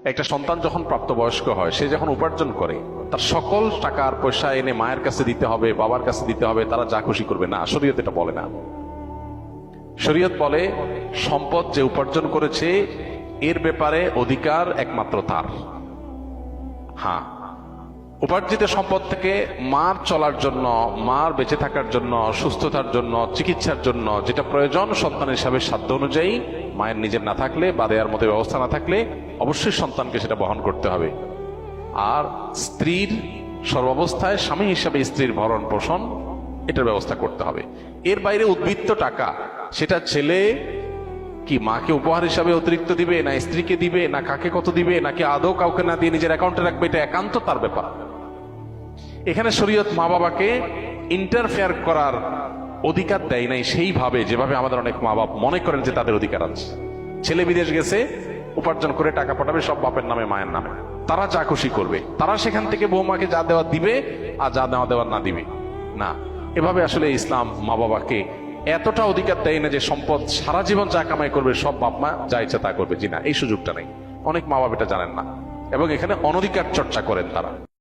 একটা সন্তান যখন প্রাপ্তবয়স্ক হয়, সে যখন উপার্জন করে, তার সকল টাকা আর পয়সা এনে মায়ের কাছে দিতে হবে, বাবার কাছে দিতে হবে, তারা যা খুশি করবে না। শরীয়ত এটা বলে না। শরীয়ত বলে সম্পদ যে উপার্জন করেছে এর ব্যাপারে অধিকার একমাত্র তার। হ্যাঁ, উপার্জিত সম্পদ থেকে মার চলার জন্য, মার বেঁচে থাকার জন্য, সুস্থতার জন্য, চিকিৎসার জন্য যেটা প্রয়োজন সন্তান হিসাবে সাধ্য অনুযায়ী, মায়ের নিজের না থাকলে বা দেওয়ার মতো ব্যবস্থা না থাকলে অবশ্যই সন্তানকে সেটা বহন করতে হবে। আর স্ত্রীর সর্বাবস্থায় স্বামী হিসাবে স্ত্রীর ভরণ পোষণ এটার ব্যবস্থা করতে হবে। এর বাইরে উদ্বৃত্ত টাকা সেটা ছেলে কি মাকে উপহার হিসাবে অতিরিক্ত দিবে, না স্ত্রীকে দিবে, না কাকে কত দিবে, নাকি আদৌ কাউকে না দিয়ে নিজের অ্যাকাউন্টে রাখবে, এটা একান্ত তার ব্যাপার। এখানে শরীয়ত মা বাবাকে ইন্টারফেয়ার করার অধিকার দেয় নাই সেইভাবে যেভাবে আমাদের অনেক মা বাবা মনে করেন যে তাদের অধিকার আছে। ছেলে বিদেশ গেছে, উপার্জন করে টাকা পাঠাবে সব বাপের নামে মায়ের নামে, তারা যা খুশি করবে, তারা সেখান থেকে বৌমাকে যা দেওয়া দিবে আর যা নেওয়া দেওয়ার না দিবে না। এভাবে আসলে ইসলাম মা বাবাকে এতটা অধিকার দেয় না যে সম্পদ সারা জীবন যা কামাই করবে সব বাপ মা যা ইচ্ছা তা করবে। জি না, এই সুযোগটা নেই। অনেক মা বাবা এটা জানেন না এবং এখানে অনধিকার চর্চা করেন তারা।